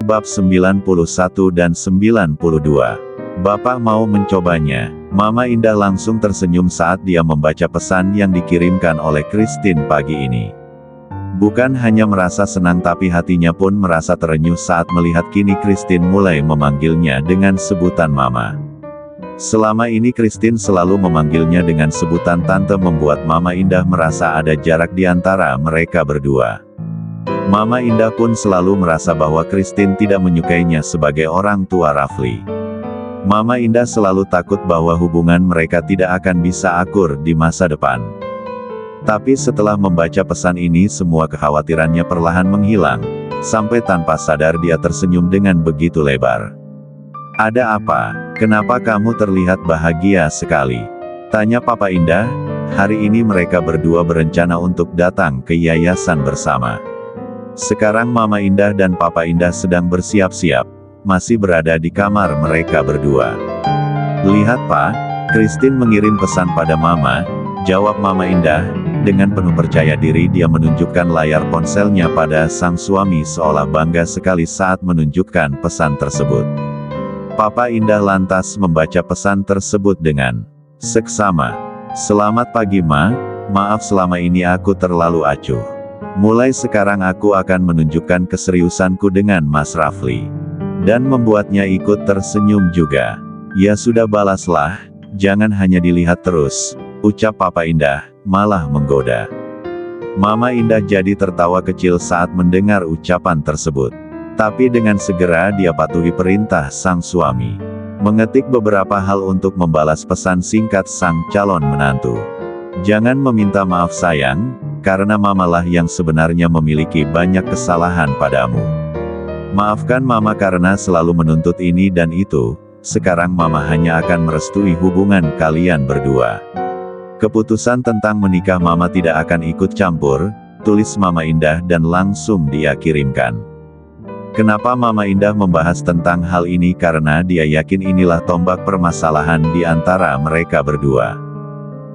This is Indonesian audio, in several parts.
bab 91 dan 92. Bapak mau mencobanya. Mama Indah langsung tersenyum saat dia membaca pesan yang dikirimkan oleh Christine pagi ini. Bukan hanya merasa senang tapi hatinya pun merasa terenyuh saat melihat kini Christine mulai memanggilnya dengan sebutan Mama. Selama ini Christine selalu memanggilnya dengan sebutan Tante membuat Mama Indah merasa ada jarak di antara mereka berdua. Mama Indah pun selalu merasa bahwa Christine tidak menyukainya sebagai orang tua Rafli. Mama Indah selalu takut bahwa hubungan mereka tidak akan bisa akur di masa depan. Tapi setelah membaca pesan ini semua kekhawatirannya perlahan menghilang, sampai tanpa sadar dia tersenyum dengan begitu lebar. "Ada apa? Kenapa kamu terlihat bahagia sekali?" tanya Papa Indah. Hari ini mereka berdua berencana untuk datang ke yayasan bersama. Sekarang Mama Indah dan Papa Indah sedang bersiap-siap, masih berada di kamar mereka berdua. "Lihat Pak, Christine mengirim pesan pada Mama," jawab Mama Indah. Dengan penuh percaya diri dia menunjukkan layar ponselnya pada sang suami seolah bangga sekali saat menunjukkan pesan tersebut. Papa Indah lantas membaca pesan tersebut dengan seksama. "Selamat pagi Ma, maaf selama ini aku terlalu acuh. Mulai sekarang aku akan menunjukkan keseriusanku dengan Mas Rafli." Dan membuatnya ikut tersenyum juga. "Ya sudah balaslah, jangan hanya dilihat terus," ucap Papa Indah, malah menggoda. Mama Indah jadi tertawa kecil saat mendengar ucapan tersebut. Tapi dengan segera dia patuhi perintah sang suami. Mengetik beberapa hal untuk membalas pesan singkat sang calon menantu. "Jangan meminta maaf sayang, karena mamalah yang sebenarnya memiliki banyak kesalahan padamu. Maafkan mama karena selalu menuntut ini dan itu, sekarang mama hanya akan merestui hubungan kalian berdua. Keputusan tentang menikah mama tidak akan ikut campur," tulis Mama Indah dan langsung dia kirimkan. Kenapa Mama Indah membahas tentang hal ini? Karena dia yakin inilah tombak permasalahan di antara mereka berdua.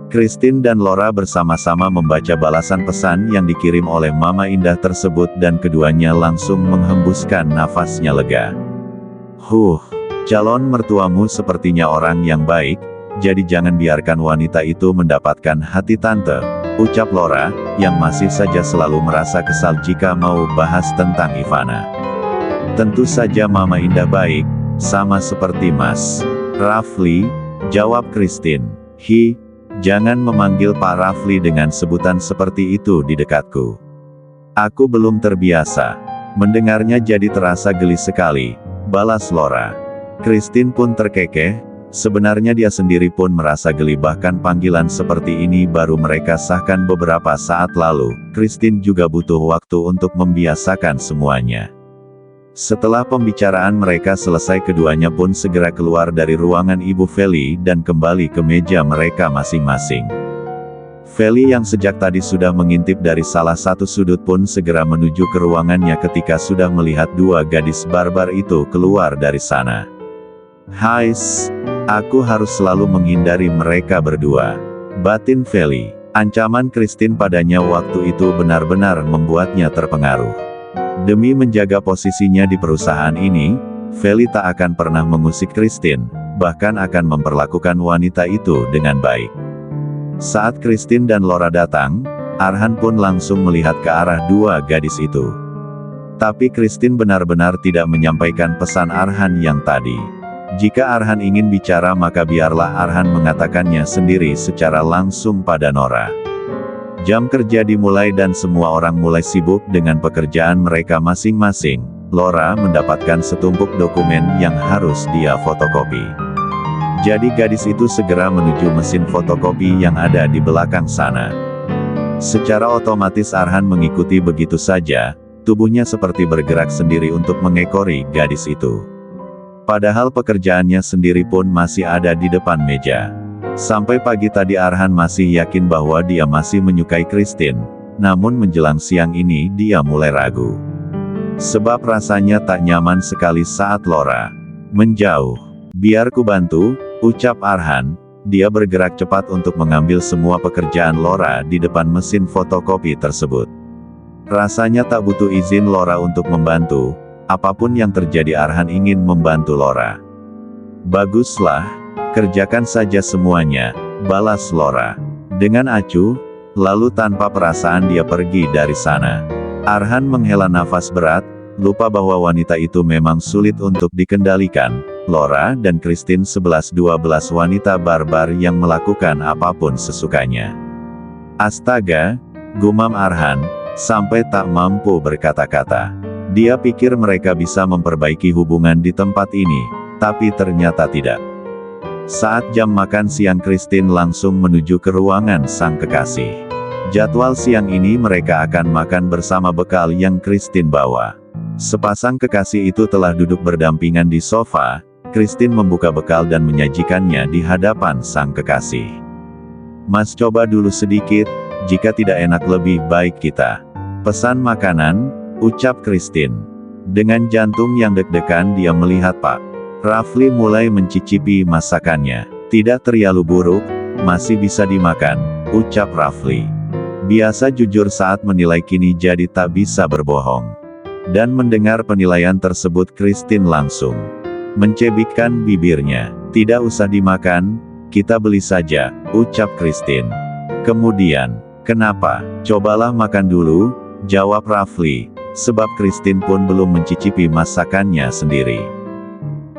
Christine dan Laura bersama-sama membaca balasan pesan yang dikirim oleh Mama Indah tersebut dan keduanya langsung menghembuskan nafasnya lega. Calon mertuamu sepertinya orang yang baik, jadi jangan biarkan wanita itu mendapatkan hati tante," ucap Laura, yang masih saja selalu merasa kesal jika mau bahas tentang Ivana. "Tentu saja Mama Indah baik, sama seperti Mas Rafli," jawab Christine. Jangan memanggil Pak Rafli dengan sebutan seperti itu di dekatku. Aku belum terbiasa." Mendengarnya jadi terasa geli sekali, balas Laura. Christine pun terkekeh, sebenarnya dia sendiri pun merasa geli bahkan panggilan seperti ini baru mereka sahkan beberapa saat lalu. Christine juga butuh waktu untuk membiasakan semuanya. Setelah pembicaraan mereka selesai keduanya pun segera keluar dari ruangan Ibu Feli dan kembali ke meja mereka masing-masing. Feli yang sejak tadi sudah mengintip dari salah satu sudut pun segera menuju ke ruangannya ketika sudah melihat dua gadis barbar itu keluar dari sana. Aku harus selalu menghindari mereka berdua," batin Feli. Ancaman Christine padanya waktu itu benar-benar membuatnya terpengaruh. Demi menjaga posisinya di perusahaan ini, Feli tak akan pernah mengusik Christine, bahkan akan memperlakukan wanita itu dengan baik. Saat Christine dan Laura datang, Arhan pun langsung melihat ke arah dua gadis itu. Tapi Christine benar-benar tidak menyampaikan pesan Arhan yang tadi. Jika Arhan ingin bicara maka biarlah Arhan mengatakannya sendiri secara langsung pada Nora. Jam kerja dimulai dan semua orang mulai sibuk dengan pekerjaan mereka masing-masing. Laura mendapatkan setumpuk dokumen yang harus dia fotokopi. Jadi gadis itu segera menuju mesin fotokopi yang ada di belakang sana. Secara otomatis Arhan mengikuti begitu saja, tubuhnya seperti bergerak sendiri untuk mengekori gadis itu. Padahal pekerjaannya sendiri pun masih ada di depan meja. Sampai pagi tadi Arhan masih yakin bahwa dia masih menyukai Christine, namun menjelang siang ini dia mulai ragu. Sebab rasanya tak nyaman sekali saat Laura menjauh. "Biar ku bantu," ucap Arhan. Dia bergerak cepat untuk mengambil semua pekerjaan Laura di depan mesin fotokopi tersebut. Rasanya tak butuh izin Laura untuk membantu, Apapun yang terjadi Arhan ingin membantu Laura. Baguslah, kerjakan saja semuanya, balas Laura. Dengan acuh, lalu tanpa perasaan dia pergi dari sana. Arhan menghela nafas berat, lupa bahwa wanita itu memang sulit untuk dikendalikan. Laura dan Christine 11-12 wanita barbar yang melakukan apapun sesukanya. Astaga, gumam Arhan, sampai tak mampu berkata-kata. Dia pikir mereka bisa memperbaiki hubungan di tempat ini, tapi ternyata tidak. Saat jam makan siang Christine langsung menuju ke ruangan sang kekasih. Jadwal siang ini mereka akan makan bersama bekal yang Christine bawa. Sepasang kekasih itu telah duduk berdampingan di sofa. Christine membuka bekal dan menyajikannya di hadapan sang kekasih. Mas coba dulu sedikit, jika tidak enak lebih baik kita pesan makanan, ucap Christine. Dengan jantung yang deg-degan dia melihat Pak Rafli mulai mencicipi masakannya. Tidak terlalu buruk, masih bisa dimakan, ucap Rafli. Biasa jujur saat menilai kini jadi tak bisa berbohong. Dan mendengar penilaian tersebut Christine langsung mencebikkan bibirnya. Tidak usah dimakan, kita beli saja, ucap Christine. Kemudian, kenapa? Cobalah makan dulu, jawab Rafli, sebab Christine pun belum mencicipi masakannya sendiri.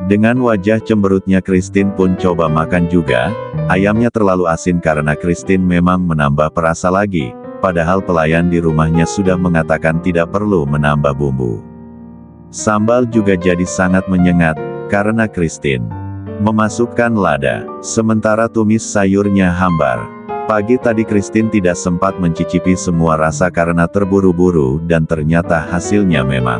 Dengan wajah cemberutnya Christine pun coba makan juga. Ayamnya terlalu asin karena Christine memang menambah perasa lagi, padahal pelayan di rumahnya sudah mengatakan tidak perlu menambah bumbu. Sambal juga jadi sangat menyengat, karena Christine memasukkan lada, sementara tumis sayurnya hambar. Pagi tadi Christine tidak sempat mencicipi semua rasa karena terburu-buru dan ternyata hasilnya memang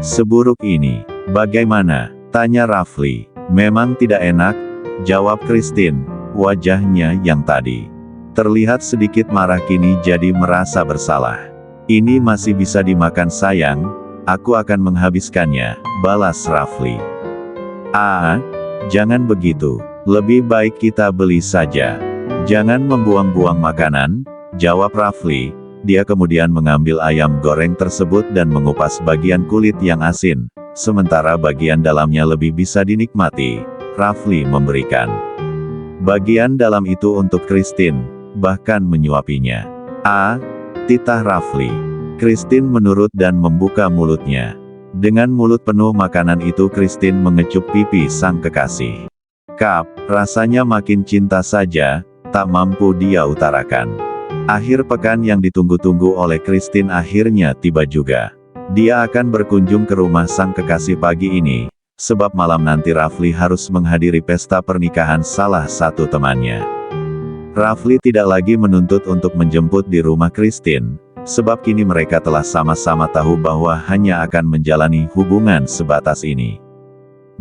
seburuk ini. Bagaimana? Tanya Rafli. Memang tidak enak, jawab Christine. Wajahnya yang tadi terlihat sedikit marah kini jadi merasa bersalah. Ini masih bisa dimakan sayang, aku akan menghabiskannya, balas Rafli. Jangan begitu. Lebih baik kita beli saja. Jangan membuang-buang makanan, jawab Rafli. Dia kemudian mengambil ayam goreng tersebut dan mengupas bagian kulit yang asin, sementara bagian dalamnya lebih bisa dinikmati. Rafli memberikan bagian dalam itu untuk Christine, bahkan menyuapinya. Titah Rafli. Christine menurut dan membuka mulutnya. Dengan mulut penuh makanan itu Christine mengecup pipi sang kekasih. Rasanya makin cinta saja, tak mampu dia utarakan. Akhir pekan yang ditunggu-tunggu oleh Christine akhirnya tiba juga. Dia akan berkunjung ke rumah sang kekasih pagi ini, sebab malam nanti Rafli harus menghadiri pesta pernikahan salah satu temannya. Rafli tidak lagi menuntut untuk menjemput di rumah Christine, sebab kini mereka telah sama-sama tahu bahwa hanya akan menjalani hubungan sebatas ini.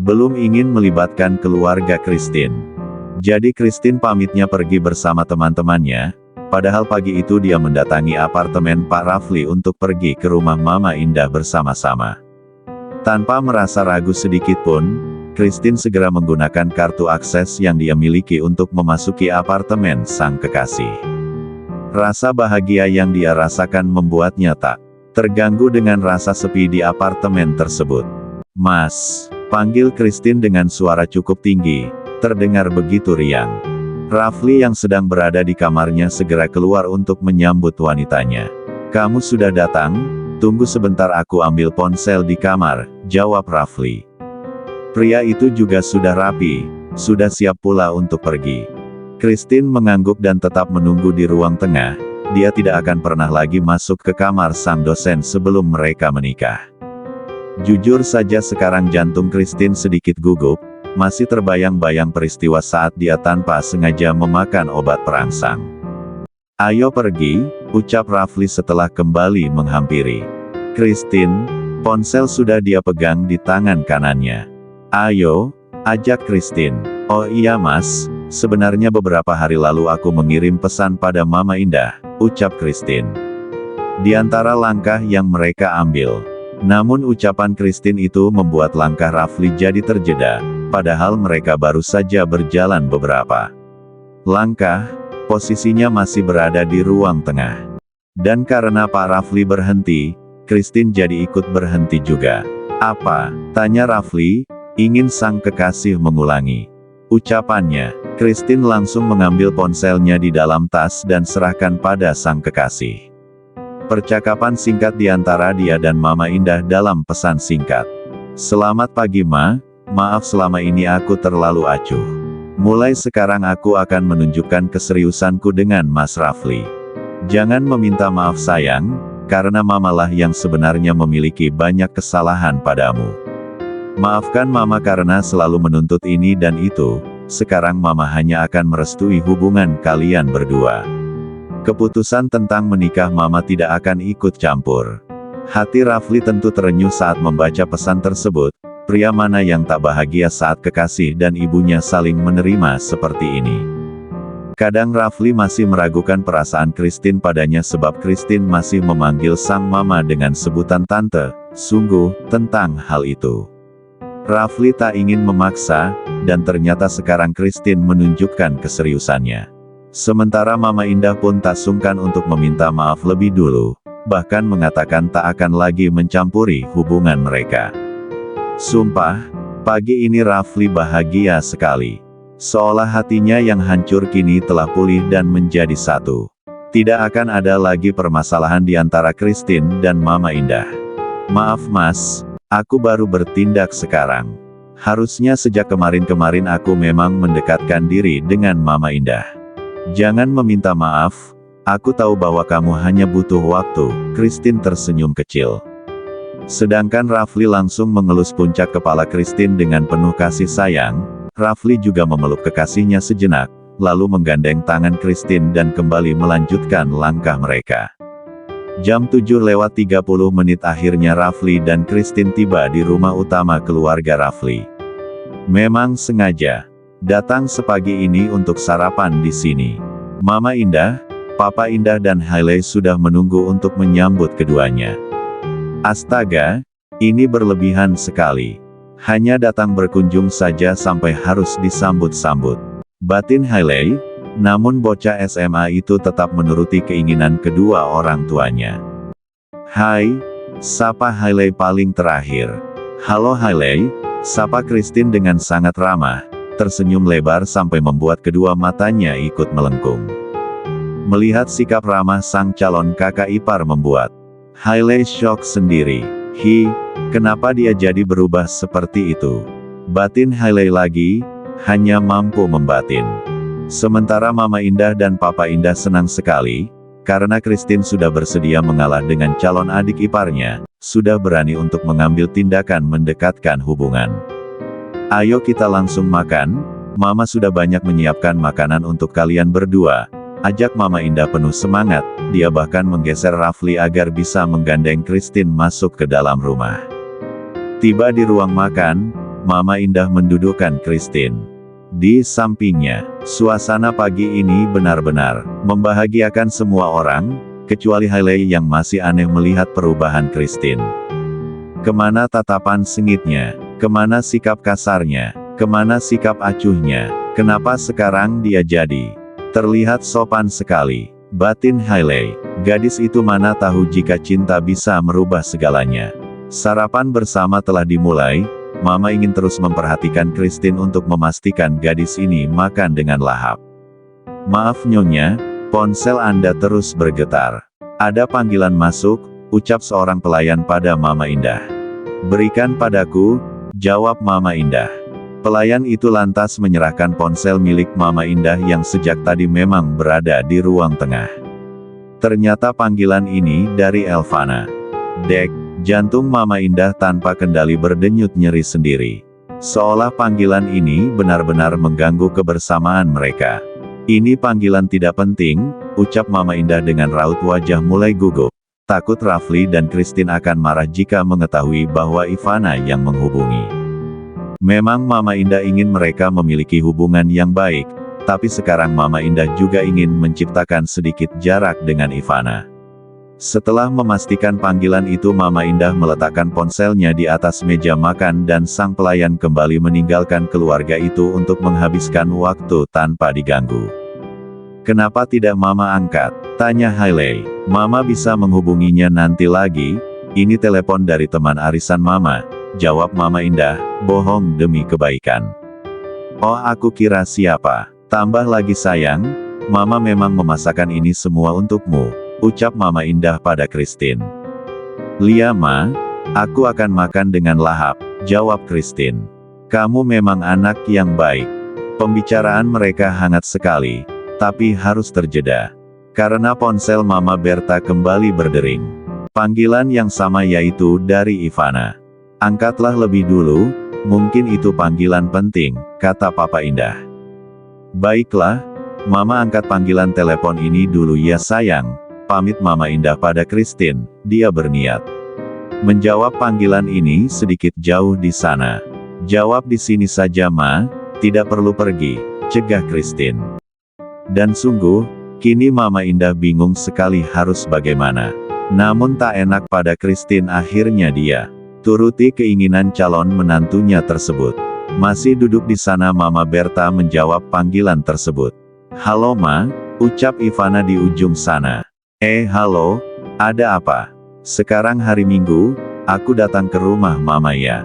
Belum ingin melibatkan keluarga Christine. Jadi Christine pamitnya pergi bersama teman-temannya, padahal pagi itu dia mendatangi apartemen Pak Rafli untuk pergi ke rumah Mama Indah bersama-sama. Tanpa merasa ragu sedikit pun, Christine segera menggunakan kartu akses yang dia miliki untuk memasuki apartemen sang kekasih. Rasa bahagia yang dia rasakan membuatnya tak terganggu dengan rasa sepi di apartemen tersebut. Mas, panggil Christine dengan suara cukup tinggi, terdengar begitu riang. Rafli yang sedang berada di kamarnya segera keluar untuk menyambut wanitanya. Kamu sudah datang? Tunggu sebentar aku ambil ponsel di kamar, jawab Rafli. Pria itu juga sudah rapi, sudah siap pula untuk pergi. Christine mengangguk dan tetap menunggu di ruang tengah. Dia tidak akan pernah lagi masuk ke kamar sang dosen sebelum mereka menikah. Jujur saja sekarang jantung Christine sedikit gugup, masih terbayang-bayang peristiwa saat dia tanpa sengaja memakan obat perangsang. Ayo pergi, ucap Rafli setelah kembali menghampiri Christine. Ponsel sudah dia pegang di tangan kanannya. Ayo, ajak Christine. Oh iya mas, sebenarnya beberapa hari lalu aku mengirim pesan pada Mama Indah, ucap Christine. Di antara langkah yang mereka ambil. Namun ucapan Christine itu membuat langkah Rafli jadi terjeda, padahal mereka baru saja berjalan beberapa langkah, posisinya masih berada di ruang tengah. Dan karena Pak Rafli berhenti, Christine jadi ikut berhenti juga. Apa? Tanya Rafli, ingin sang kekasih mengulangi ucapannya. Christine langsung mengambil ponselnya di dalam tas dan serahkan pada sang kekasih. Percakapan singkat di antara dia dan Mama Indah dalam pesan singkat. Selamat pagi Ma, maaf selama ini aku terlalu acuh. Mulai sekarang aku akan menunjukkan keseriusanku dengan Mas Rafli. Jangan meminta maaf sayang, karena Mamalah yang sebenarnya memiliki banyak kesalahan padamu. Maafkan Mama karena selalu menuntut ini dan itu. Sekarang Mama hanya akan merestui hubungan kalian berdua. Keputusan tentang menikah Mama tidak akan ikut campur. Hati Rafli tentu terenyuh saat membaca pesan tersebut. Pria mana yang tak bahagia saat kekasih dan ibunya saling menerima seperti ini. Kadang Rafli masih meragukan perasaan Christine padanya sebab Christine masih memanggil sang Mama dengan sebutan tante. Sungguh, tentang hal itu Rafli tak ingin memaksa, dan ternyata sekarang Christine menunjukkan keseriusannya. Sementara Mama Indah pun tak sungkan untuk meminta maaf lebih dulu, bahkan mengatakan tak akan lagi mencampuri hubungan mereka. Sumpah, pagi ini Rafli bahagia sekali. Seolah hatinya yang hancur kini telah pulih dan menjadi satu. Tidak akan ada lagi permasalahan di antara Christine dan Mama Indah. Maaf Mas, aku baru bertindak sekarang. Harusnya sejak kemarin-kemarin aku memang mendekatkan diri dengan Mama Indah. Jangan meminta maaf, aku tahu bahwa kamu hanya butuh waktu. Christine tersenyum kecil. Sedangkan Rafli langsung mengelus puncak kepala Christine dengan penuh kasih sayang. Rafli juga memeluk kekasihnya sejenak, lalu menggandeng tangan Christine dan kembali melanjutkan langkah mereka. Jam 7:30 akhirnya Rafli dan Christine tiba di rumah utama keluarga Rafli. Memang sengaja datang sepagi ini untuk sarapan di sini. Mama Indah, Papa Indah dan Hailey sudah menunggu untuk menyambut keduanya. Astaga, ini berlebihan sekali. Hanya datang berkunjung saja sampai harus disambut-sambut. Batin Hailey, namun bocah SMA itu tetap menuruti keinginan kedua orang tuanya. Hai, sapa Hailey paling terakhir. Halo Hailey, sapa Christine dengan sangat ramah, tersenyum lebar sampai membuat kedua matanya ikut melengkung. Melihat sikap ramah sang calon kakak ipar membuat Hailey syok sendiri. Kenapa dia jadi berubah seperti itu? Batin Hailey lagi, hanya mampu membatin. Sementara Mama Indah dan Papa Indah senang sekali, karena Christine sudah bersedia mengalah dengan calon adik iparnya, sudah berani untuk mengambil tindakan mendekatkan hubungan. Ayo kita langsung makan, Mama sudah banyak menyiapkan makanan untuk kalian berdua, ajak Mama Indah penuh semangat, dia bahkan menggeser Rafli agar bisa menggandeng Christine masuk ke dalam rumah. Tiba di ruang makan, Mama Indah mendudukkan Christine di sampingnya. Suasana pagi ini benar-benar membahagiakan semua orang, kecuali Hailey yang masih aneh melihat perubahan Christine. Kemana tatapan sengitnya? Kemana sikap kasarnya? Kemana sikap acuhnya? Kenapa sekarang dia jadi terlihat sopan sekali? Batin Hailey, gadis itu mana tahu jika cinta bisa merubah segalanya. Sarapan bersama telah dimulai. Mama ingin terus memperhatikan Christine untuk memastikan gadis ini makan dengan lahap. Maaf Nyonya, ponsel Anda terus bergetar. Ada panggilan masuk, ucap seorang pelayan pada Mama Indah. Berikan padaku, jawab Mama Indah. Pelayan itu lantas menyerahkan ponsel milik Mama Indah yang sejak tadi memang berada di ruang tengah. Ternyata panggilan ini dari Elvana. Dek. Jantung Mama Indah tanpa kendali berdenyut nyeri sendiri. Seolah panggilan ini benar-benar mengganggu kebersamaan mereka. Ini panggilan tidak penting, ucap Mama Indah dengan raut wajah mulai gugup. Takut Rafli dan Christine akan marah jika mengetahui bahwa Ivana yang menghubungi. Memang Mama Indah ingin mereka memiliki hubungan yang baik, tapi sekarang Mama Indah juga ingin menciptakan sedikit jarak dengan Ivana. Setelah memastikan panggilan itu Mama Indah meletakkan ponselnya di atas meja makan dan sang pelayan kembali meninggalkan keluarga itu untuk menghabiskan waktu tanpa diganggu. Kenapa tidak Mama angkat? Tanya Hailey. Mama bisa menghubunginya nanti lagi, ini telepon dari teman arisan Mama, jawab Mama Indah, bohong demi kebaikan. Oh, aku kira siapa. Tambah lagi sayang, Mama memang memasakkan ini semua untukmu, ucap Mama Indah pada Christine. Lia Ma, aku akan makan dengan lahap, jawab Christine. Kamu memang anak yang baik. Pembicaraan mereka hangat sekali, tapi harus terjeda. Karena ponsel Mama Berta kembali berdering. Panggilan yang sama yaitu dari Ivana. Angkatlah lebih dulu, mungkin itu panggilan penting, kata Papa Indah. Baiklah, Mama angkat panggilan telepon ini dulu ya sayang, pamit Mama Indah pada Christine, dia berniat menjawab panggilan ini sedikit jauh di sana. Jawab di sini saja Ma, tidak perlu pergi, cegah Christine. Dan sungguh, kini Mama Indah bingung sekali harus bagaimana. Namun tak enak pada Christine akhirnya dia turuti keinginan calon menantunya tersebut. Masih duduk di sana Mama Berta menjawab panggilan tersebut. Halo Ma, ucap Ivana di ujung sana. Halo, ada apa? Sekarang hari Minggu, aku datang ke rumah Mama ya.